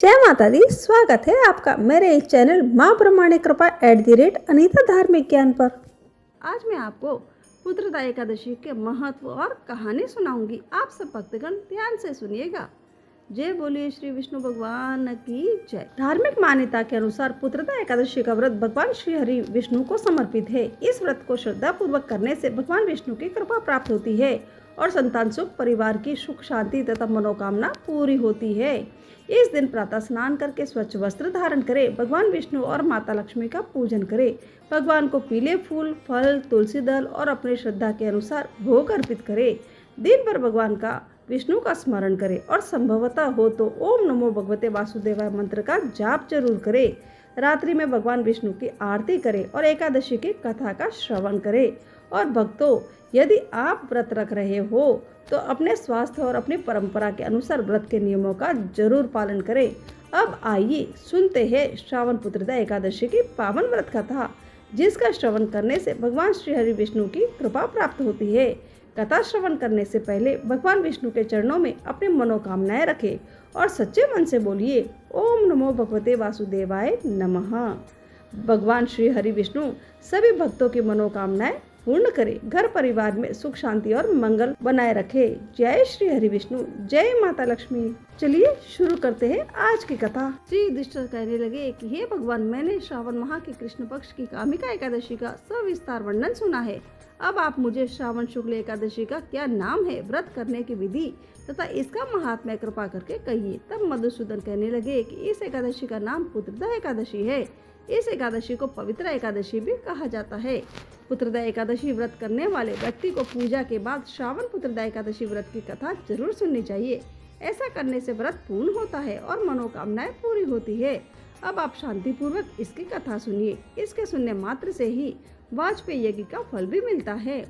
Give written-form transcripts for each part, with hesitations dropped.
जय माता दी। स्वागत है आपका मेरे इस चैनल माँ प्रमाणिक कृपा @अनीता धार्मिक ज्ञान पर। आज मैं आपको पुत्रदा एकादशी के महत्व और कहानी सुनाऊंगी। आप सब भक्तगण ध्यान से सुनिएगा। जय बोलिए श्री विष्णु भगवान की जय। धार्मिक मान्यता के अनुसार पुत्रदा एकादशी का व्रत भगवान श्री हरि विष्णु को समर्पित है। इस व्रत को श्रद्धा पूर्वक करने से भगवान विष्णु की कृपा प्राप्त होती है और संतान सुख, परिवार की सुख शांति तथा मनोकामना पूरी होती है। इस दिन प्रातः स्नान करके स्वच्छ वस्त्र धारण करें, भगवान विष्णु और माता लक्ष्मी का पूजन करें, भगवान को पीले फूल, फल, तुलसी दल और अपनी श्रद्धा के अनुसार भोग अर्पित करें। दिन भर भगवान का विष्णु का स्मरण करें और संभवतः हो तो ओम नमो भगवते वासुदेवाय मंत्र का जाप जरूर करें। रात्रि में भगवान विष्णु की आरती करें और एकादशी की कथा का श्रवण करें। और भक्तों, यदि आप व्रत रख रहे हो तो अपने स्वास्थ्य और अपनी परंपरा के अनुसार व्रत के नियमों का जरूर पालन करें। अब आइए सुनते हैं श्रावण पुत्रदा एकादशी की पावन व्रत कथा, जिसका श्रवण करने से भगवान श्री हरि विष्णु की कृपा प्राप्त होती है। कथा श्रवण करने से पहले भगवान विष्णु के चरणों में अपनी मनोकामनाएं रखें और सच्चे मन से बोलिए ओम नमो भगवते वासुदेवाय नमः। भगवान श्री हरि विष्णु सभी भक्तों की मनोकामनाएं पूर्ण करे, घर परिवार में सुख शांति और मंगल बनाए रखे। जय श्री हरि विष्णु, जय माता लक्ष्मी। चलिए शुरू करते हैं आज की कथा। श्री युधिष्ठिर कहने लगे कि हे भगवान, मैंने श्रावण माह के कृष्ण पक्ष की कामिका एकादशी का सविस्तार वर्णन सुना है। अब आप मुझे श्रावण शुक्ल एकादशी का क्या नाम है, व्रत करने की विधि तथा इसका महात्म्य कृपा करके कहिए। तब मधुसूदन कहने लगे कि इस एकादशी का नाम पुत्रदा एकादशी है। इस एकादशी को पवित्र एकादशी भी कहा जाता है। पुत्रदा एकादशी व्रत करने वाले व्यक्ति को पूजा के बाद श्रावण पुत्रदा एकादशी व्रत की कथा जरूर सुननी चाहिए। ऐसा करने से व्रत पूर्ण होता है और मनोकामनाएं पूरी होती है। अब आप शांति पूर्वक इसकी कथा सुनिए। इसके सुनने मात्र से ही वाजपेयी यज्ञ का फल भी मिलता है।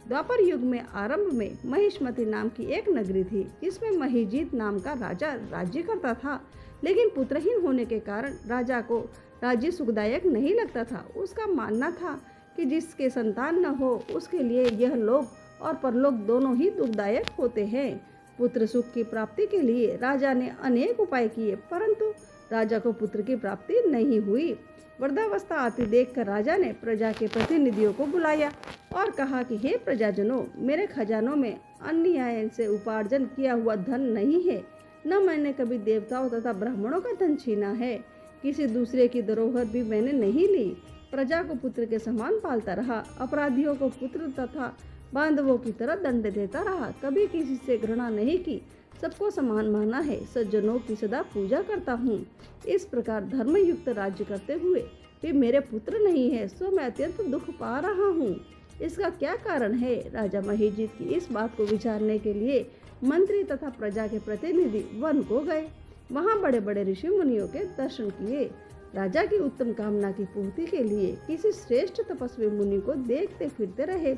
द्वापर युग में आरंभ में महिष्मति नाम की एक नगरी थी, जिसमें महिजीत नाम का राजा राज्य करता था। लेकिन पुत्रहीन होने के कारण राजा को राज्य सुखदायक नहीं लगता था। उसका मानना था कि जिसके संतान न हो उसके लिए यह लोक और परलोक दोनों ही दुखदायक होते हैं। पुत्र सुख की प्राप्ति के लिए राजा ने अनेक उपाय किए, परंतु राजा को पुत्र की प्राप्ति नहीं हुई। वृद्धावस्था आती देखकर राजा ने प्रजा के प्रतिनिधियों को बुलाया और कहा कि हे प्रजाजनों, मेरे खजानों में अन्याय से उपार्जन किया हुआ धन नहीं है, न मैंने कभी देवताओं तथा ब्राह्मणों का धन छीना है। किसी दूसरे की धरोहर भी मैंने नहीं ली। प्रजा को पुत्र के समान पालता रहा, अपराधियों को पुत्र तथा बांधवों की तरह दंड देता रहा। कभी किसी से घृणा नहीं की, सबको समान माना है, सज्जनों की सदा पूजा करता हूँ। इस प्रकार धर्मयुक्त राज्य करते हुए भी मेरे पुत्र नहीं है, सो मैं अत्यंत दुख पा रहा हूँ। इसका क्या कारण है? राजा महिजीत की इस बात को विचारने के लिए मंत्री तथा प्रजा के प्रतिनिधि वन को गए। वहाँ बड़े बड़े ऋषि मुनियों के दर्शन किए। राजा की उत्तम कामना की पूर्ति के लिए किसी श्रेष्ठ तपस्वी मुनि को देखते फिरते रहे।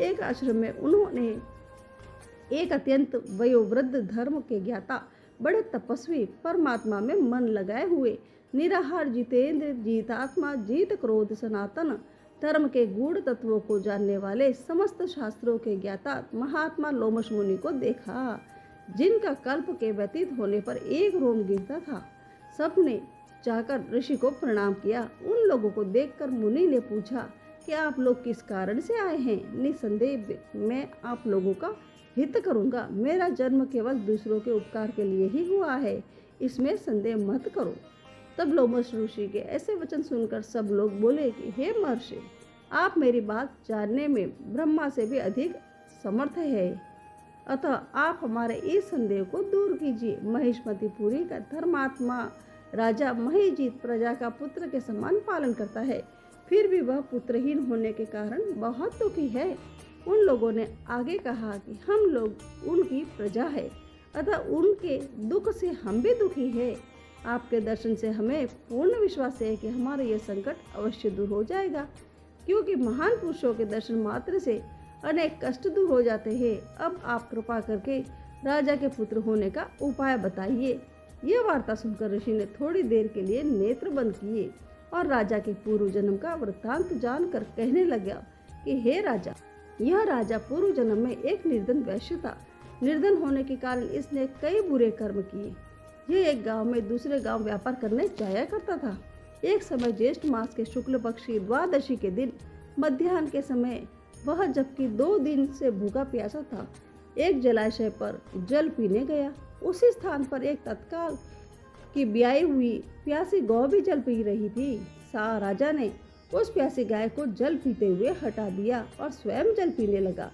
एक आश्रम में उन्होंने एक अत्यंत वयोवृद्ध धर्म के ज्ञाता, बड़े तपस्वी, परमात्मा में मन लगाए हुए, निराहार, जितेंद्र, जीतात्मा, जीत क्रोध, सनातन धर्म के गूढ़ तत्वों को जानने वाले, समस्त शास्त्रों के ज्ञाता महात्मा लोमश मुनि को देखा, जिनका कल्प के व्यतीत होने पर एक रोम गिरता था। सबने जाकर ऋषि को प्रणाम किया। उन लोगों को देखकर मुनि ने पूछा कि आप लोग किस कारण से आए हैं? निसंदेह मैं आप लोगों का हित करूंगा। मेरा जन्म केवल दूसरों के उपकार के लिए ही हुआ है, इसमें संदेह मत करो। तब लोमश ऋषि के ऐसे वचन सुनकर सब लोग बोले कि हे महर्षि, आप मेरी बात जानने में ब्रह्मा से भी अधिक समर्थ है, अतः आप हमारे इस संदेह को दूर कीजिए। महिष्मतिपुरी का धर्मात्मा राजा महिजीत प्रजा का पुत्र के समान पालन करता है, फिर भी वह पुत्रहीन होने के कारण बहुत दुखी है। उन लोगों ने आगे कहा कि हम लोग उनकी प्रजा है, अतः उनके दुख से हम भी दुखी है। आपके दर्शन से हमें पूर्ण विश्वास है कि हमारा यह संकट अवश्य दूर हो जाएगा, क्योंकि महान पुरुषों के दर्शन मात्र से अनेक कष्ट दूर हो जाते हैं। अब आप कृपा करके राजा के पुत्र होने का उपाय बताइए। यह वार्ता सुनकर ऋषि ने थोड़ी देर के लिए नेत्र बंद किए और राजा के पूर्व जन्म का वृत्तांत जानकर कहने लगा कि हे राजा, यह राजा पूर्व जन्म में एक निर्धन वैश्य था। निर्धन होने के कारण इसने कई बुरे कर्म किए। ये एक गांव में दूसरे गांव व्यापार करने जाया करता था। एक समय ज्येष्ठ मास के शुक्ल पक्ष की द्वादशी के दिन मध्याह्न के समय वह, जबकि 2 दिन से भूखा प्यासा था, एक जलाशय पर जल पीने गया। उसी स्थान पर एक तत्काल की ब्याई हुई प्यासी गौ भी जल पी रही थी। राजा ने उस प्यासी गाय को जल पीते हुए हटा दिया और स्वयं जल पीने लगा।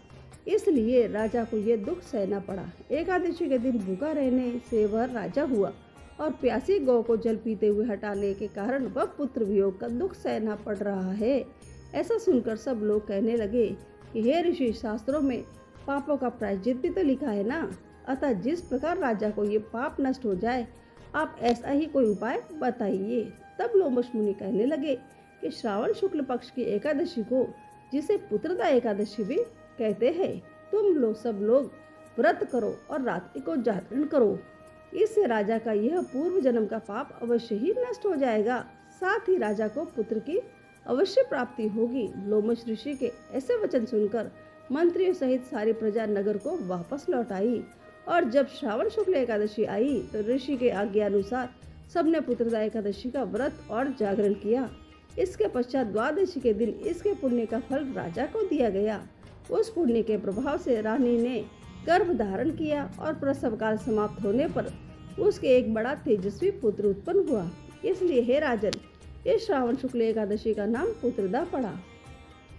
इसलिए राजा को यह दुख सहना पड़ा। एकादशी के दिन भूखा रहने से वह राजा हुआ और प्यासी गौ को जल पीते हुए हटाने के कारण वह पुत्र वियोग का दुख सहना पड़ रहा है। ऐसा सुनकर सब लोग कहने लगे कि हे ऋषि, शास्त्रों में पापों का प्रायश्चित भी तो लिखा है ना, अतः जिस प्रकार राजा को ये पाप नष्ट हो जाए, आप ऐसा ही कोई उपाय बताइए। तब लोमश मुनि कहने लगे कि श्रावण शुक्ल पक्ष की एकादशी को, जिसे पुत्रदा एकादशी भी कहते हैं, तुम लोग सब लोग व्रत करो और रात्रि को जागरण करो। इससे राजा का यह पूर्व जन्म का पाप अवश्य ही नष्ट हो जाएगा, साथ ही राजा को पुत्र की अवश्य प्राप्ति होगी। लोमश ऋषि के ऐसे वचन सुनकर मंत्रियों सहित सारी प्रजा नगर को वापस लौट आई और जब श्रावण शुक्ल एकादशी आई तो ऋषि के आज्ञा अनुसार सबने पुत्रदा एकादशी का व्रत और जागरण किया। इसके पश्चात द्वादशी के दिन इसके पुण्य का फल राजा को दिया गया। उस पुण्य के प्रभाव से रानी ने गर्भ धारण किया और प्रसव काल समाप्त होने पर उसके एक बड़ा तेजस्वी पुत्र उत्पन्न हुआ। इसलिए हे राजन, इस श्रावण शुक्ल एकादशी का नाम पुत्रदा पड़ा।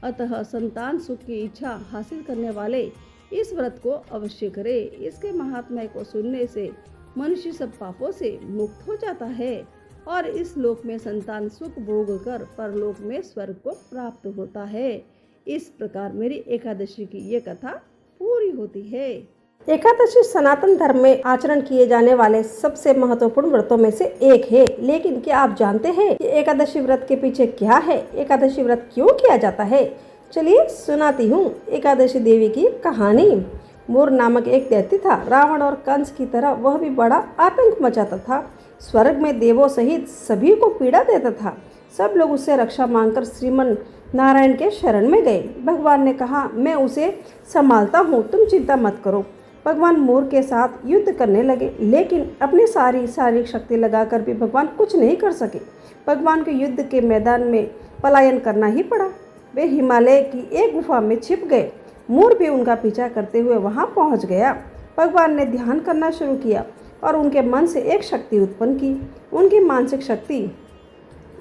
अतः संतान सुख की इच्छा हासिल करने वाले इस व्रत को अवश्य करे। इसके महात्म्य को सुनने से मनुष्य सब पापों से मुक्त हो जाता है और इस लोक में संतान सुख भोग कर परलोक में स्वर्ग को प्राप्त होता है। इस प्रकार मेरी एकादशी की ये कथा पूरी होती है। एकादशी सनातन धर्म में आचरण किए जाने वाले सबसे महत्वपूर्ण व्रतों में से एक है। लेकिन क्या आप जानते हैं कि एकादशी व्रत के पीछे क्या है? एकादशी व्रत क्यों किया जाता है? चलिए सुनाती हूँ एकादशी देवी की कहानी। मूर नामक एक दैत्य था। रावण और कंस की तरह वह भी बड़ा आतंक मचाता था। स्वर्ग में देवों सहित सभी को पीड़ा देता था। सब लोग उससे रक्षा मांगकर श्रीमन नारायण के शरण में गए। भगवान ने कहा, मैं उसे संभालता हूँ, तुम चिंता मत करो। भगवान मूर के साथ युद्ध करने लगे, लेकिन अपनी सारी शारीरिक शक्ति लगाकर भी भगवान कुछ नहीं कर सके। भगवान को युद्ध के मैदान में पलायन करना ही पड़ा। वे हिमालय की एक गुफा में छिप गए। मूर भी उनका पीछा करते हुए वहां पहुंच गया। भगवान ने ध्यान करना शुरू किया और उनके मन से एक शक्ति उत्पन्न की, उनकी मानसिक शक्ति।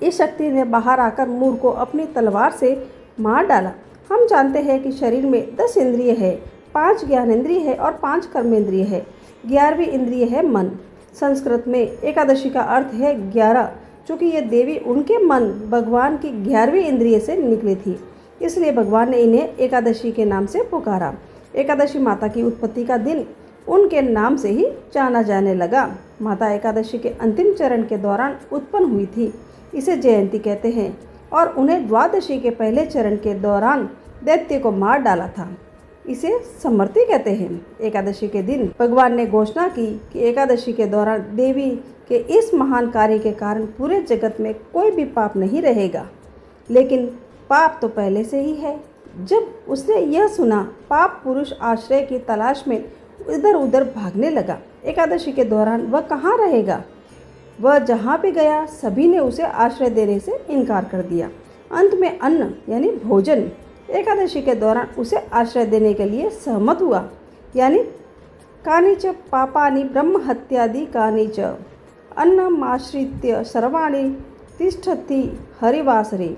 इस शक्ति ने बाहर आकर मूर को अपनी तलवार से मार डाला। हम जानते हैं कि शरीर में 10 इंद्रिय है, 5 ज्ञानेंद्रिय है और 5 कर्मेंद्रिय है। 11वीं इंद्रिय है मन। संस्कृत में एकादशी का अर्थ है 11। चूँकि ये देवी उनके मन भगवान की 11वीं इंद्रिय से निकली थी, इसलिए भगवान ने इन्हें एकादशी के नाम से पुकारा। एकादशी माता की उत्पत्ति का दिन उनके नाम से ही जाना जाने लगा। माता एकादशी के अंतिम चरण के दौरान उत्पन्न हुई थी, इसे जयंती कहते हैं, और उन्हें द्वादशी के पहले चरण के दौरान दैत्य को मार डाला था, इसे समर्ति कहते हैं। एकादशी के दिन भगवान ने घोषणा की कि एकादशी के दौरान देवी के इस महान कार्य के कारण पूरे जगत में कोई भी पाप नहीं रहेगा। लेकिन पाप तो पहले से ही है। जब उसने यह सुना, पाप पुरुष आश्रय की तलाश में इधर उधर भागने लगा। एकादशी के दौरान वह कहाँ रहेगा? वह जहाँ भी गया सभी ने उसे आश्रय देने से इनकार कर दिया। अंत में अन्न यानी भोजन एकादशी के दौरान उसे आश्रय देने के लिए सहमत हुआ। यानी कानिच पापानि ब्रह्म हत्यादि कानिच अन्नमाश्रित्य सर्वाणि तिष्ठति हरिवासरे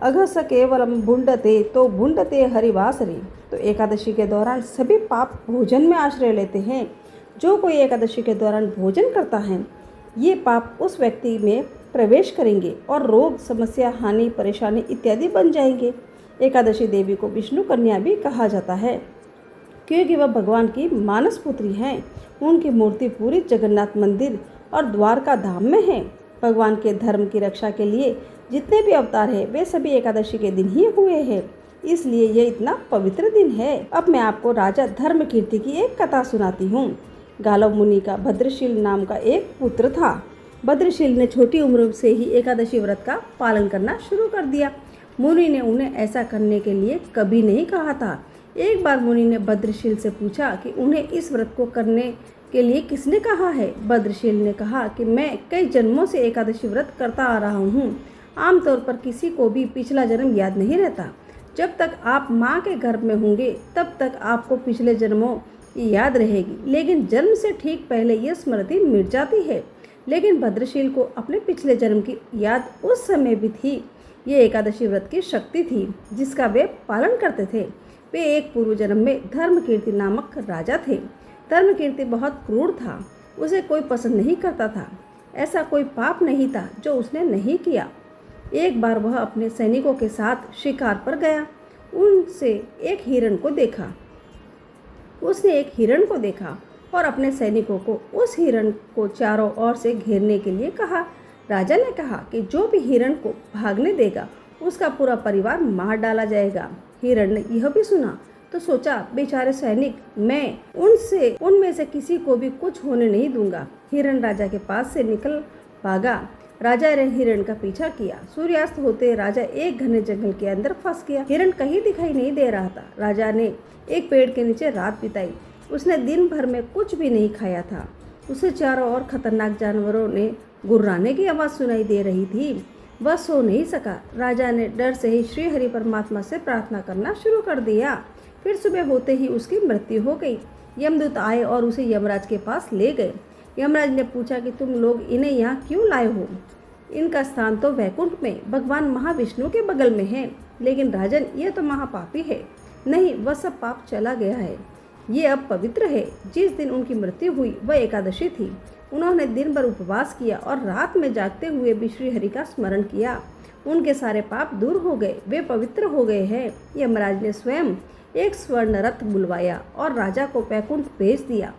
अघस केवलम भुंडते तो भुंडते हरिवासरे। तो एकादशी के दौरान सभी पाप भोजन में आश्रय लेते हैं। जो कोई एकादशी के दौरान भोजन करता है, ये पाप उस व्यक्ति में प्रवेश करेंगे और रोग, समस्या, हानि, परेशानी इत्यादि बन जाएंगे। एकादशी देवी को विष्णु कन्या भी कहा जाता है, क्योंकि वह भगवान की मानस पुत्री हैं। उनकी मूर्ति पूरी जगन्नाथ मंदिर और द्वारका धाम में है। भगवान के धर्म की रक्षा के लिए जितने भी अवतार हैं, वे सभी एकादशी के दिन ही हुए हैं, इसलिए यह इतना पवित्र दिन है। अब मैं आपको राजा धर्मकीर्ति की एक कथा सुनाती हूँ। गालव मुनि का भद्रशील नाम का एक पुत्र था। भद्रशील ने छोटी उम्र से ही एकादशी व्रत का पालन करना शुरू कर दिया। मुनि ने उन्हें ऐसा करने के लिए कभी नहीं कहा था। एक बार मुनि ने भद्रशील से पूछा कि उन्हें इस व्रत को करने के लिए किसने कहा है? भद्रशील ने कहा कि मैं कई जन्मों से एकादशी व्रत करता आ रहा हूँ। आमतौर पर किसी को भी पिछला जन्म याद नहीं रहता। जब तक आप माँ के गर्भ में होंगे तब तक आपको पिछले जन्मों की याद रहेगी, लेकिन जन्म से ठीक पहले यह स्मृति मिट जाती है। लेकिन भद्रशील को अपने पिछले जन्म की याद उस समय भी थी। ये एकादशी व्रत की शक्ति थी जिसका वे पालन करते थे। वे एक पूर्व जन्म में धर्मकीर्ति नामक राजा थे। धर्मकीर्ति बहुत क्रूर था, उसे कोई पसंद नहीं करता था। ऐसा कोई पाप नहीं था जो उसने नहीं किया। एक बार वह अपने सैनिकों के साथ शिकार पर गया। उसने एक हिरण को देखा और अपने सैनिकों को उस हिरण को चारों ओर से घेरने के लिए कहा। राजा ने कहा कि जो भी हिरण को भागने देगा उसका पूरा परिवार मार डाला जाएगा। हिरण ने यह भी सुना तो सोचा, बेचारे सैनिक, मैं उनमें से किसी को भी कुछ होने नहीं दूंगा। हिरण राजा के पास से निकल भागा। राजा ने हिरण का पीछा किया। सूर्यास्त होते राजा एक घने जंगल के अंदर फंस गया। हिरण कहीं दिखाई नहीं दे रहा था। राजा ने एक पेड़ के नीचे रात बिताई। उसने दिन भर में कुछ भी नहीं खाया था। उसे चारों ओर खतरनाक जानवरों ने गुर्राने की आवाज़ सुनाई दे रही थी। वह सो नहीं सका। राजा ने डर से ही श्री हरि परमात्मा से प्रार्थना करना शुरू कर दिया। फिर सुबह होते ही उसकी मृत्यु हो गई। यमदूत आए और उसे यमराज के पास ले गए। यमराज ने पूछा कि तुम लोग इन्हें यहाँ क्यों लाए हो? इनका स्थान तो वैकुंठ में भगवान महाविष्णु के बगल में है। लेकिन राजन, ये तो महापापी है। नहीं, वह सब पाप चला गया है। ये अब पवित्र है। जिस दिन उनकी मृत्यु हुई वह एकादशी थी। उन्होंने दिन भर उपवास किया और रात में जागते हुए भी श्री हरि का स्मरण किया। उनके सारे पाप दूर हो गए, वे पवित्र हो गए हैं। यमराज ने स्वयं एक स्वर्ण रथ बुलवाया और राजा को वैकुंठ भेज दिया।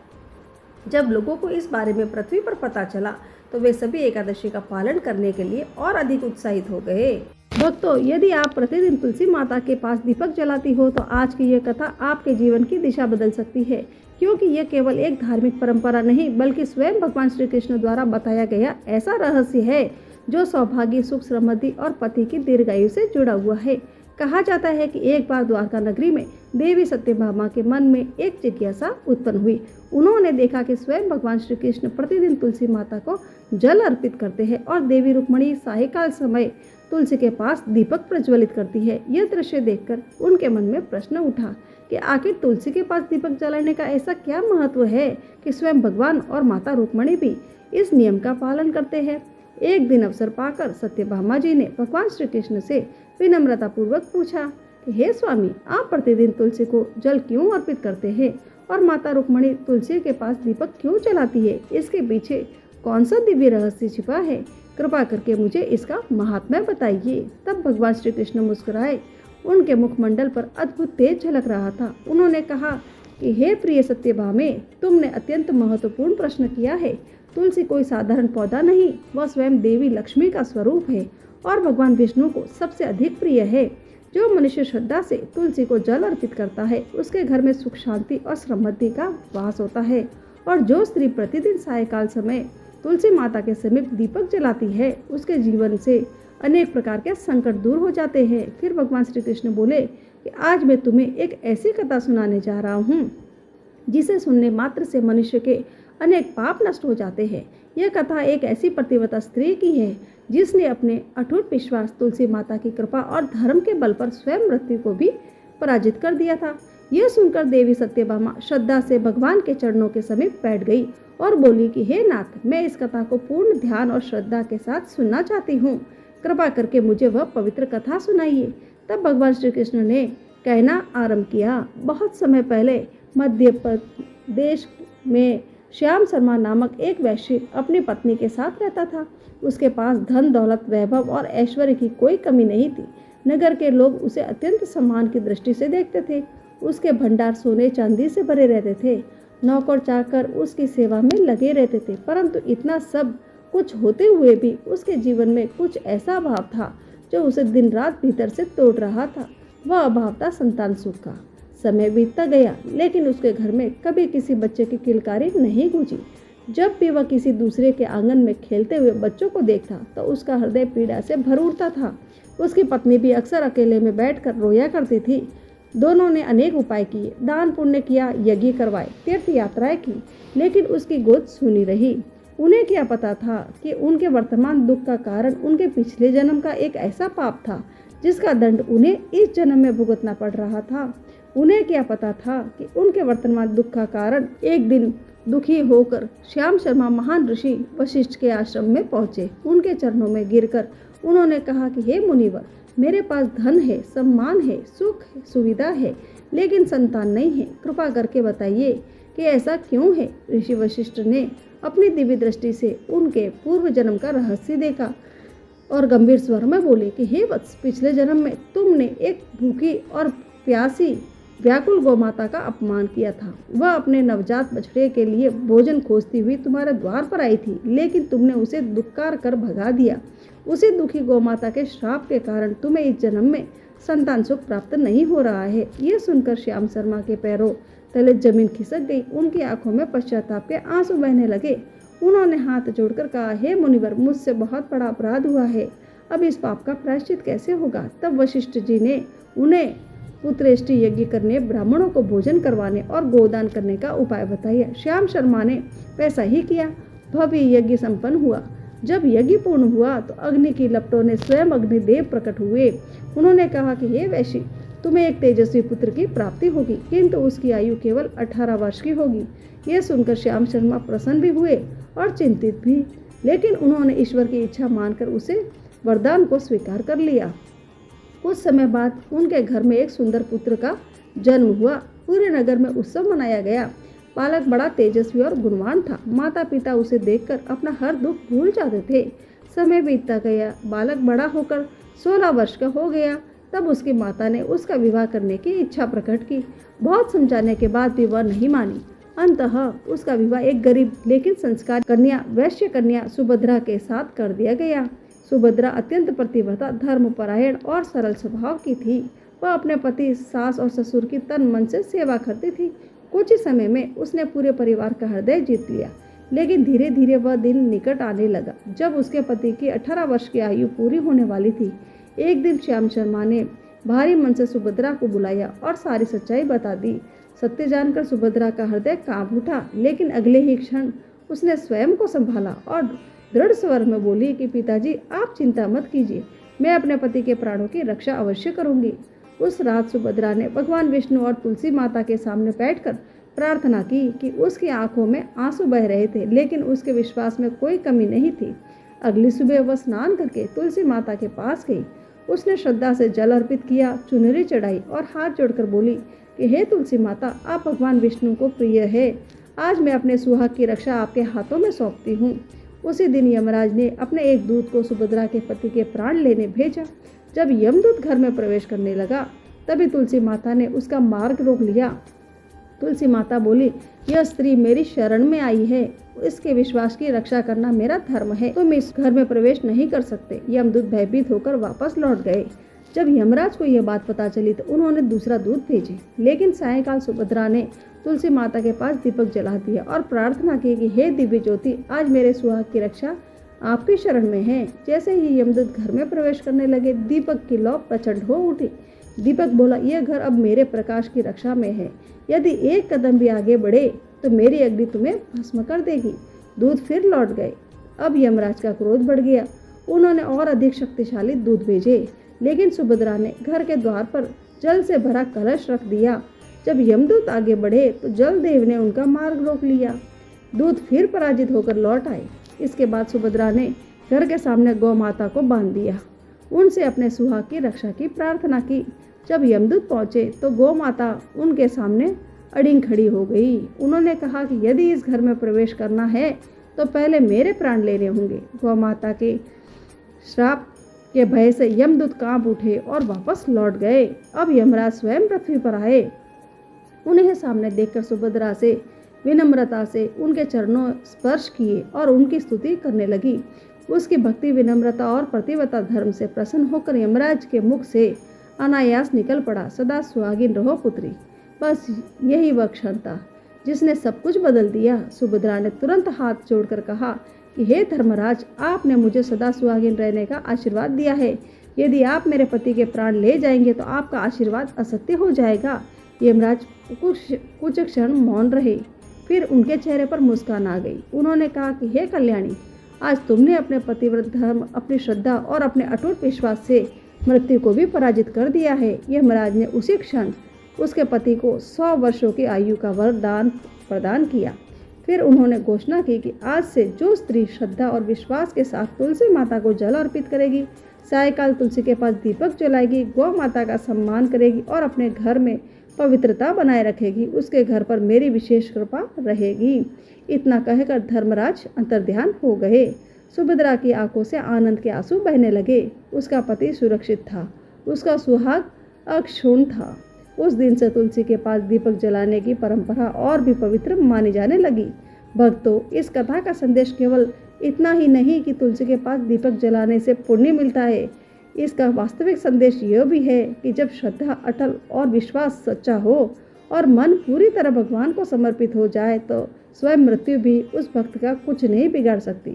जब लोगों को इस बारे में पृथ्वी पर पता चला तो वे सभी एकादशी का पालन करने के लिए और अधिक उत्साहित हो गए। भक्तों, यदि आप प्रतिदिन तुलसी माता के पास दीपक जलाती हो तो आज की यह कथा आपके जीवन की दिशा बदल सकती है, क्योंकि यह केवल एक धार्मिक परंपरा नहीं बल्कि स्वयं भगवान श्री कृष्ण द्वारा बताया गया ऐसा रहस्य है जो सौभाग्य, सुख, समृद्धि और पति की दीर्घायु से जुड़ा हुआ है। कहा जाता है कि एक बार द्वारका नगरी में देवी सत्यभामा के मन में एक जिज्ञासा उत्पन्न हुई। उन्होंने देखा कि स्वयं भगवान श्री कृष्ण प्रतिदिन तुलसी माता को जल अर्पित करते हैं और देवी रुक्मणी सायंकाल समय तुलसी के पास दीपक प्रज्वलित करती है। यह दृश्य देखकर उनके मन में प्रश्न उठा कि आखिर तुलसी के पास दीपक जलाने का ऐसा क्या महत्व है कि स्वयं भगवान और माता रुक्मणी भी इस नियम का पालन करते हैं। एक दिन अवसर पाकर सत्यभामा जी ने भगवान श्री कृष्ण से विनम्रता पूर्वक पूछा कि हे स्वामी, आप प्रतिदिन तुलसी को जल क्यों अर्पित करते हैं और माता रुक्मणी तुलसी के पास दीपक क्यों जलाती है? इसके पीछे कौन सा दिव्य रहस्य छिपा है? कृपा करके मुझे इसका महात्म्य बताइए। तब भगवान श्री कृष्ण मुस्कुराए। उनके मुखमंडल पर अद्भुत तेज झलक रहा था। उन्होंने कहा कि हे प्रिय सत्यभामे, तुमने अत्यंत महत्वपूर्ण प्रश्न किया है। तुलसी कोई साधारण पौधा नहीं, वह स्वयं देवी लक्ष्मी का स्वरूप है और भगवान विष्णु को सबसे अधिक प्रिय है। जो मनुष्य श्रद्धा से तुलसी को जल अर्पित करता है उसके घर में सुख, शांति और समृद्धि का वास होता है। और जो स्त्री प्रतिदिन सायंकाल समय तुलसी माता के समीप दीपक जलाती है उसके जीवन से अनेक प्रकार के संकट दूर हो जाते हैं। फिर भगवान श्री कृष्ण बोले कि आज मैं तुम्हें एक ऐसी कथा सुनाने जा रहा हूँ जिसे सुनने मात्र से मनुष्य के अनेक पाप नष्ट हो जाते हैं। यह कथा एक ऐसी पतिव्रता स्त्री की है जिसने अपने अटूट विश्वास, तुलसी माता की कृपा और धर्म के बल पर स्वयं मृत्यु को भी पराजित कर दिया था। यह सुनकर देवी सत्यभामा श्रद्धा से भगवान के चरणों के समीप बैठ गई और बोली कि हे नाथ, मैं इस कथा को पूर्ण ध्यान और श्रद्धा के साथ सुनना चाहती हूँ। कृपा करके मुझे वह पवित्र कथा सुनाइए। तब भगवान श्री कृष्ण ने कहना आरंभ किया। बहुत समय पहले मध्य प्रदेश में श्याम शर्मा नामक एक वैश्य अपनी पत्नी के साथ रहता था। उसके पास धन, दौलत, वैभव और ऐश्वर्य की कोई कमी नहीं थी। नगर के लोग उसे अत्यंत सम्मान की दृष्टि से देखते थे। उसके भंडार सोने चांदी से भरे रहते थे। नौकर चाकर उसकी सेवा में लगे रहते थे। परंतु इतना सब कुछ होते हुए भी उसके जीवन में कुछ ऐसा अभाव था जो उसे दिन रात भीतर से तोड़ रहा था। वह अभाव था संतान सुख का। समय बीतता गया लेकिन उसके घर में कभी किसी बच्चे की किलकारी नहीं गूंजी। जब भी वह किसी दूसरे के आंगन में खेलते हुए बच्चों को देखता तो उसका हृदय पीड़ा से भर उठता था। उसकी पत्नी भी अक्सर अकेले में बैठकर रोया करती थी। दोनों ने अनेक उपाय किए, दान पुण्य किया, यज्ञ करवाए, तीर्थ यात्राएं की, लेकिन उसकी गोद सूनी रही। उन्हें क्या पता था कि उनके वर्तमान दुख का कारण उनके पिछले जन्म का एक ऐसा पाप था जिसका दंड उन्हें इस जन्म में भुगतना पड़ रहा था। उन्हें क्या पता था कि उनके वर्तमान दुख का कारण एक दिन दुखी होकर श्याम शर्मा महान ऋषि वशिष्ठ के आश्रम में पहुंचे। उनके चरणों में गिरकर उन्होंने कहा कि हे मुनिवर, मेरे पास धन है, सम्मान है, सुख है, सुविधा है, लेकिन संतान नहीं है। कृपा करके बताइए कि ऐसा क्यों है। ऋषि वशिष्ठ ने अपनी दिव्य दृष्टि से उनके पूर्व जन्म का रहस्य देखा और गंभीर स्वर में बोले कि हे वत्स, पिछले जन्म में तुमने एक भूखी और प्यासी व्याकुल गौमाता का अपमान किया था। वह अपने नवजात बछड़े के लिए भोजन खोजती हुई तुम्हारे द्वार पर आई थी, लेकिन तुमने उसे दुत्कार कर भगा दिया। उसी दुखी गौमाता के श्राप के कारण तुम्हें इस जन्म में संतान सुख प्राप्त नहीं हो रहा है। यह सुनकर श्याम शर्मा के पैरों तले जमीन खिसक गई। उनकी आंखों में पश्चाताप के आंसू बहने लगे। उन्होंने हाथ जोड़कर कहा, हे मुनिवर, मुझसे बहुत बड़ा अपराध हुआ है। अब इस पाप का प्रायश्चित कैसे होगा। तब वशिष्ठ जी ने उन्हें पुत्रेष्टि यज्ञ करने, ब्राह्मणों को भोजन करवाने और गोदान करने का उपाय बताया। श्याम शर्मा ने वैसा ही किया। भव्य यज्ञ संपन्न हुआ। जब यज्ञ पूर्ण हुआ तो अग्नि की लपटों ने स्वयं अग्निदेव प्रकट हुए। उन्होंने कहा कि हे वैश्य, तुम्हें एक तेजस्वी पुत्र की प्राप्ति होगी, किंतु उसकी आयु केवल 18 वर्ष की होगी। यह सुनकर श्याम शर्मा प्रसन्न भी हुए और चिंतित भी, लेकिन उन्होंने ईश्वर की इच्छा मानकर उसे वरदान को स्वीकार कर लिया। कुछ समय बाद उनके घर में एक सुंदर पुत्र का जन्म हुआ। पूरे नगर में उत्सव मनाया गया। बालक बड़ा तेजस्वी और गुणवान था। माता पिता उसे देखकर अपना हर दुख भूल जाते थे। समय बीतता गया। बालक बड़ा होकर 16 वर्ष का हो गया। तब उसकी माता ने उसका विवाह करने की इच्छा प्रकट की। बहुत समझाने के बाद भी वह नहीं मानी। अंततः उसका विवाह एक गरीब लेकिन संस्कार कन्या, वैश्य कन्या सुभद्रा के साथ कर दिया गया। सुभद्रा अत्यंत प्रतिव्रता, धर्मपरायण और सरल स्वभाव की थी। वह अपने पति, सास और ससुर की तन मन से सेवा करती थी। कुछ ही समय में उसने पूरे परिवार का हृदय जीत लिया। लेकिन धीरे धीरे वह दिन निकट आने लगा जब उसके पति की 18 वर्ष की आयु पूरी होने वाली थी। एक दिन श्याम शर्मा ने भारी मन से सुभद्रा को बुलाया और सारी सच्चाई बता दी। सत्य जानकर सुभद्रा का हृदय कांप उठा, लेकिन अगले ही क्षण उसने स्वयं को संभाला और दृढ़ स्वर में बोली कि पिताजी, आप चिंता मत कीजिए, मैं अपने पति के प्राणों की रक्षा अवश्य करूंगी। उस रात सुभद्रा ने भगवान विष्णु और तुलसी माता के सामने बैठकर प्रार्थना की कि उसकी आंखों में आंसू बह रहे थे, लेकिन उसके विश्वास में कोई कमी नहीं थी। अगली सुबह वह स्नान करके तुलसी माता के पास गई। उसने श्रद्धा से जल अर्पित किया, चुनरी चढ़ाई और हाथ जोड़कर बोली कि हे तुलसी माता, आप भगवान विष्णु को प्रिय है। आज मैं अपने सुहाग की रक्षा आपके हाथों में सौंपती हूँ। उसी दिन यमराज ने अपने एक दूत को सुभद्रा के पति के प्राण लेने भेजा। जब यमदूत घर में प्रवेश करने लगा, तभी तुलसी माता ने उसका मार्ग रोक लिया। तुलसी माता बोली, यह स्त्री मेरी शरण में आई है, इसके विश्वास की रक्षा करना मेरा धर्म है। तुम इस घर में प्रवेश नहीं कर सकते। यमदूत भयभीत होकर वापस लौट गए। जब यमराज को यह बात पता चली तो उन्होंने दूसरा दूत भेजे, लेकिन सायंकाल सुभद्रा ने तुलसी माता के पास दीपक जला दिया और प्रार्थना की कि हे दिव्य ज्योति, आज मेरे सुहाग की रक्षा आपकी शरण में है। जैसे ही यमदूत घर में प्रवेश करने लगे, दीपक की लौ प्रचंड हो उठी। दीपक बोला, यह घर अब मेरे प्रकाश की रक्षा में है। यदि एक कदम भी आगे बढ़े तो मेरी अग्नि तुम्हें भस्म कर देगी। दूत फिर लौट गए। अब यमराज का क्रोध बढ़ गया। उन्होंने और अधिक शक्तिशाली दूत भेजे, लेकिन सुभद्रा ने घर के द्वार पर जल से भरा कलश रख दिया। जब यमदूत आगे बढ़े तो जलदेव ने उनका मार्ग रोक लिया। दूत फिर पराजित होकर लौट आए। इसके बाद सुभद्रा ने घर के सामने गौ माता को बांध दिया। उनसे अपने सुहाग की रक्षा की प्रार्थना की। जब यमदूत पहुंचे तो गौ माता उनके सामने अड़िंग खड़ी हो गई। उन्होंने कहा कि यदि इस घर में प्रवेश करना है तो पहले मेरे प्राण लेने होंगे। गौ माता के श्राप के भय से यमदूत कांप उठे और वापस लौट गए। अब यमराज स्वयं पृथ्वी पर आए। उन्हें सामने देखकर सुभद्रा से विनम्रता से उनके चरणों स्पर्श किए और उनकी स्तुति करने लगी। उसकी भक्ति, विनम्रता और प्रतिव्रता धर्म से प्रसन्न होकर यमराज के मुख से अनायास निकल पड़ा, सदा सुहागिन रहो पुत्री। बस यही वह क्षण था जिसने सब कुछ बदल दिया। सुभद्रा ने तुरंत हाथ जोड़कर कहा कि हे धर्मराज, आपने मुझे सदा सुहागिन रहने का आशीर्वाद दिया है। यदि आप मेरे पति के प्राण ले जाएंगे तो आपका आशीर्वाद असत्य हो जाएगा। यमराज कुछ क्षण मौन रहे, फिर उनके चेहरे पर मुस्कान आ गई। उन्होंने कहा कि हे कल्याणी, आज तुमने अपने पतिव्रत धर्म, अपनी श्रद्धा और अपने अटूट विश्वास से मृत्यु को भी पराजित कर दिया है। यमराज ने उसी क्षण उसके पति को 100 वर्षों की आयु का वरदान प्रदान किया। फिर उन्होंने घोषणा की कि आज से जो स्त्री श्रद्धा और विश्वास के साथ तुलसी माता को जल अर्पित करेगी, सायकाल तुलसी के पास दीपक जलाएगी, गौ माता का सम्मान करेगी और अपने घर में पवित्रता बनाए रखेगी, उसके घर पर मेरी विशेष कृपा रहेगी। इतना कहकर धर्मराज अंतर्ध्यान हो गए। सुभद्रा की आंखों से आनंद के आंसू बहने लगे। उसका पति सुरक्षित था, उसका सुहाग अक्षुण्ण था। उस दिन से तुलसी के पास दीपक जलाने की परंपरा और भी पवित्र मानी जाने लगी। भक्तों, इस कथा का संदेश केवल इतना ही नहीं कि तुलसी के पास दीपक जलाने से पुण्य मिलता है। इसका वास्तविक संदेश यह भी है कि जब श्रद्धा अटल और विश्वास सच्चा हो और मन पूरी तरह भगवान को समर्पित हो जाए तो स्वयं मृत्यु भी उस भक्त का कुछ नहीं बिगाड़ सकती,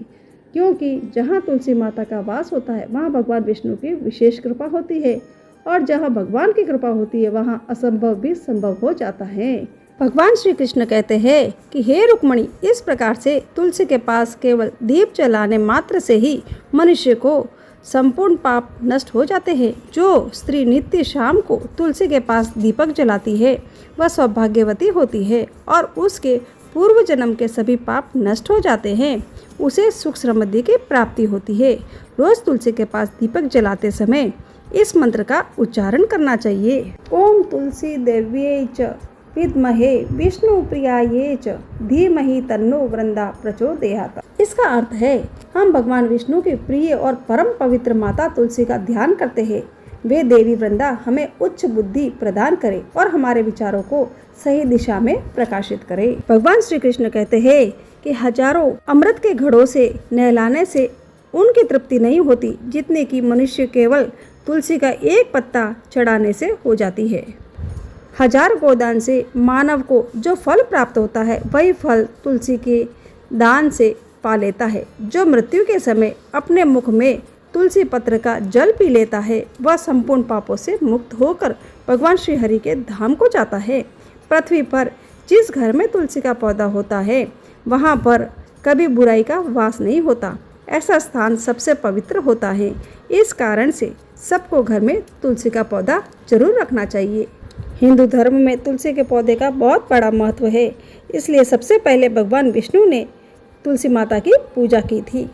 क्योंकि जहाँ तुलसी माता का वास होता है वहाँ भगवान विष्णु की विशेष कृपा होती है और जहाँ भगवान की कृपा होती है वहाँ असंभव भी संभव हो जाता है। भगवान श्री कृष्ण कहते हैं कि हे रुक्मणी, इस प्रकार से तुलसी के पास केवल दीप जलाने मात्र से ही मनुष्य को संपूर्ण पाप नष्ट हो जाते हैं। जो स्त्री नित्य शाम को तुलसी के पास दीपक जलाती है वह सौभाग्यवती होती है और उसके पूर्व जन्म के सभी पाप नष्ट हो जाते हैं। उसे सुख समृद्धि की प्राप्ति होती है। रोज तुलसी के पास दीपक जलाते समय इस मंत्र का उच्चारण करना चाहिए। ओम तुलसी देव्यै च विद्महे विष्णु प्रियायै च धीमहि तन्नो वृंदा प्रचोदयात्। इसका अर्थ है, हम भगवान विष्णु की प्रिय और परम पवित्र माता तुलसी का ध्यान करते हैं। वे देवी वृंदा हमें उच्च बुद्धि प्रदान करे और हमारे विचारों को सही दिशा में प्रकाशित करे। भगवान श्री कृष्ण कहते हैं कि हजारों अमृत के घड़ों से नहलाने से उनकी तृप्ति नहीं होती जितने की मनुष्य केवल तुलसी का एक पत्ता चढ़ाने से हो जाती है। 1000 गोदान से मानव को जो फल प्राप्त होता है वही फल तुलसी के दान से पा लेता है। जो मृत्यु के समय अपने मुख में तुलसी पत्र का जल पी लेता है वह संपूर्ण पापों से मुक्त होकर भगवान श्री हरि के धाम को जाता है। पृथ्वी पर जिस घर में तुलसी का पौधा होता है वहाँ पर कभी बुराई का वास नहीं होता। ऐसा स्थान सबसे पवित्र होता है। इस कारण से सबको घर में तुलसी का पौधा जरूर रखना चाहिए। हिंदू धर्म में तुलसी के पौधे का बहुत बड़ा महत्व है, इसलिए सबसे पहले भगवान विष्णु ने तुलसी माता की पूजा की थी।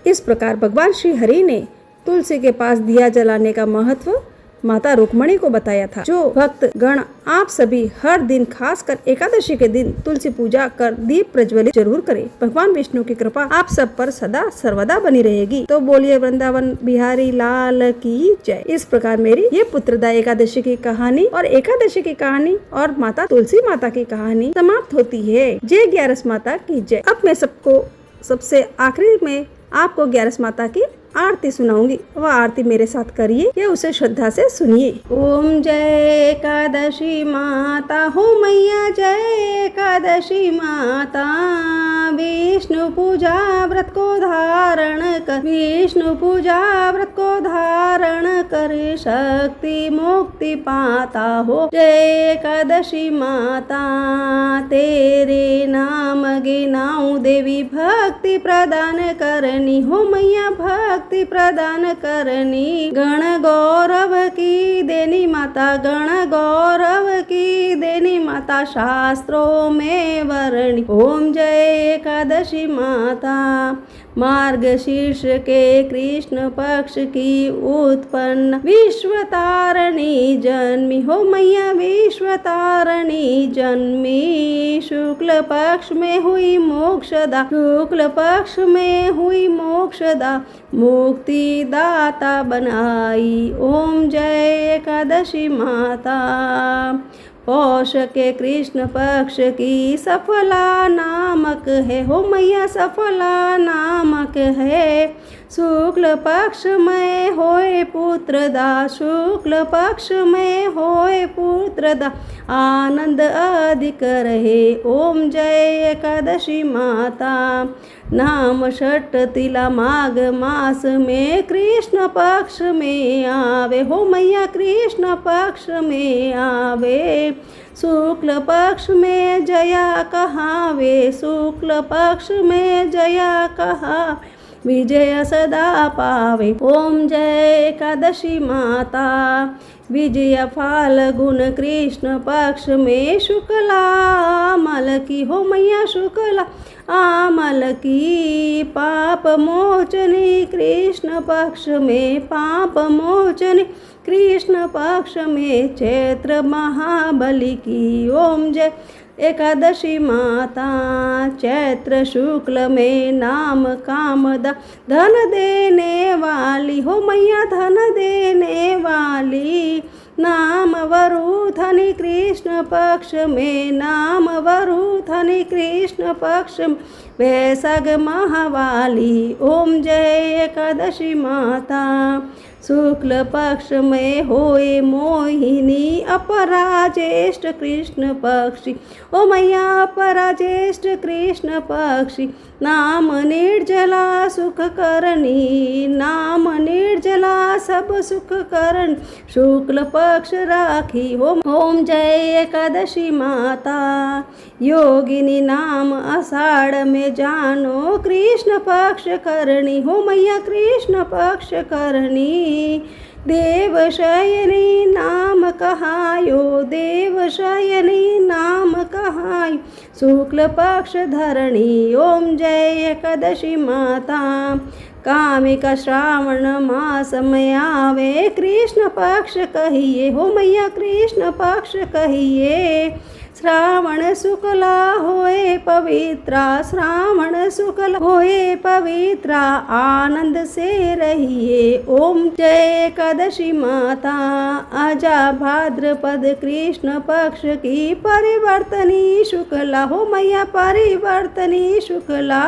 इस प्रकार भगवान श्री हरि ने तुलसी के पास दिया जलाने का महत्व माता रुक्मणी को बताया था। जो भक्त गण आप सभी हर दिन खासकर एकादशी के दिन तुलसी पूजा कर दीप प्रज्वलित जरूर करें। भगवान विष्णु की कृपा आप सब पर सदा सर्वदा बनी रहेगी। तो बोलिए वृंदावन बिहारी लाल की जय। इस प्रकार मेरी ये पुत्रदा एकादशी की कहानी और एकादशी की कहानी और माता तुलसी माता की कहानी समाप्त होती है। जय ग्यारस माता की जय। अब मैं सबसे आखिरी में आपको ग्यारस माता की आरती सुनाऊंगी। वह आरती मेरे साथ करिए या उसे श्रद्धा से सुनिए। ओम जय एकादशी माता हो मैया, जय एकादशी माता। विष्णु पूजा व्रत को धारण कर, विष्णु पूजा व्रत को धारण कर शक्ति मुक्ति पाता हो। जय एकादशी माता, तेरे नाम गिनाऊं देवी, भक्ति प्रदान करनी हो मैया, भक्ति प्रदान करनी। गण गौरव की देनी माता, गण गौरव की देनी माता, शास्त्रों में वर्णी। ओम जय एकादशी माता। मार्गशीर्ष के कृष्ण पक्ष की उत्पन्न विश्व तारणी जन्मी हो मैया, विश्व तारणी जन्मी। शुक्ल पक्ष में हुई मोक्षदा, शुक्ल पक्ष में हुई मोक्षदा, मुक्ति दाता बनाई। ओम जय एकादशी माता। पौष के कृष्ण पक्ष की सफला नामक है हो मैया, सफला नामक है। शुक्ल पक्ष में होए पुत्रदा, शुक्ल पक्ष में होए पुत्रदा, आनंद अधिक रहे। ओम जय एकादशी माता। नाम षट तिला माघ मास में कृष्ण पक्ष में आवे हो मैया कृष्ण पक्ष में आवे। शुक्ल पक्ष में जया कहावे, शुक्ल पक्ष में जया कहा विजय सदा पावे। ओम जय एकादशी माता। विजय फाल्गुन कृष्ण पक्ष में शुक्ला आमल की हो मैया शुक्ला आमल की। पाप मोचनी कृष्ण पक्ष में पाप मोचनी कृष्ण पक्ष में चैत्र महाबली की। ओम जय एकादशी माता। चैत्र शुक्ल में नाम कामदा धन देने वाली हो मैया धन देने वाली। नाम वरुधनी कृष्ण पक्ष में नाम वरुधनी कृष्ण पक्ष में वैशाख महावाली। ओम जय एकादशी माता। शुक्ल पक्ष में होए मोहिनी अपराजेष्ठ कृष्ण पक्षी ओ मैया अपराजेष्ठ कृष्ण पक्षी। नाम निर्जला सुख करनी नाम निर्जला सब सुख करण शुक्ल पक्ष राखी हो। ओम जय एकादशी माता। योगिनी नाम आषाढ़ में जानो कृष्ण पक्ष करनी हो मैया कृष्ण पक्ष करनी। देव शयनी नाम कहायो देव शयनी नाम कहायो शुक्ल पक्ष धरणी। ओम जय एकादशी माता। कामिका श्रावण मास में आवे कृष्ण पक्ष कहिए हो मैया कृष्ण पक्ष कहिए। श्रावण शुक्ला होए पवित्रा श्रावण शुक्ल होए पवित्रा आनंद से रहिए। ओम जय एकादशी माता। आजा भाद्रपद कृष्ण पक्ष की परिवर्तनी शुक्ला हो मैया परिवर्तनी शुक्ला।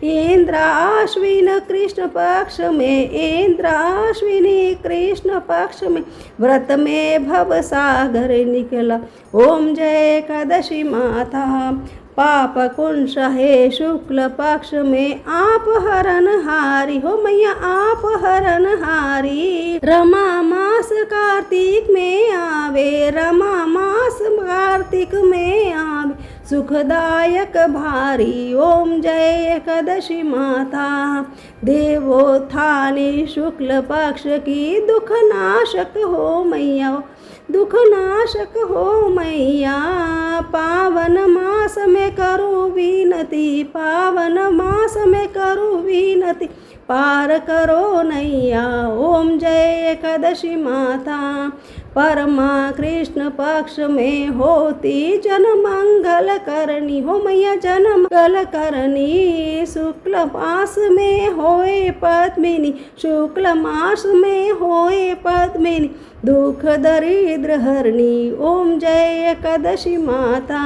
इंद्र अश्विन कृष्ण पक्ष में इंद्र अश्विनी कृष्ण पक्ष में व्रत में भव सागर निकला। ओम जय एकादशी माता। पाप कुंश है शुक्ल पक्ष में आप हरण हारी हो मैया आप हरण हारी। रमा मास कार्तिक में आवे रमा मास कार्तिक में आवे सुखदायक भारी। ओम जय एकादशी माता। देवोत्थानी शुक्ल पक्ष की दुख नाशक हो मैया दुख नाशक हो मैया। पावन मास में करो विनती पावन मास में करो विनती पार करो नैया। ओम जय एकादशी माता। परमा कृष्ण पक्ष में होती जन मंगल करनी हो मैया जन मंगल करनी। शुक्ल मास में होए पद्मिनी शुक्ल मास में होए पद्मिनी दुख दरिद्र हरणी। ओम जय एकादशी माता।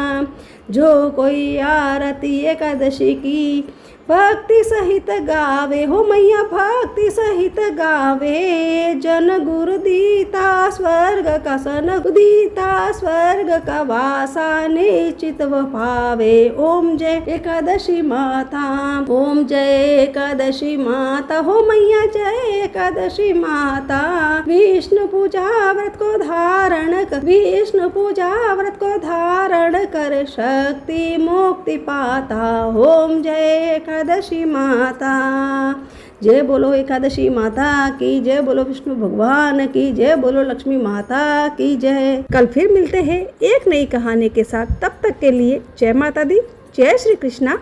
जो कोई आरती एकादशी की भक्ति सहित गावे हो मैया भक्ति सहित गावे। जन गुरु दीता स्वर्ग का सन दीता स्वर्ग का वासा निश्चित व पावे। ओम जय एकादशी माता। ओम जय एकादशी माता हो मैया जय एकादशी माता। विष्णु पूजा व्रत को धारण कर विष्णु पूजा व्रत को धारण कर शक्ति मुक्ति पाता। ओम जय एकादशी माता। जय बोलो एकादशी माता की जय। बोलो विष्णु भगवान की जय। बोलो लक्ष्मी माता की जय। कल फिर मिलते हैं एक नई कहानी के साथ। तब तक के लिए जय माता दी जय श्री कृष्णा।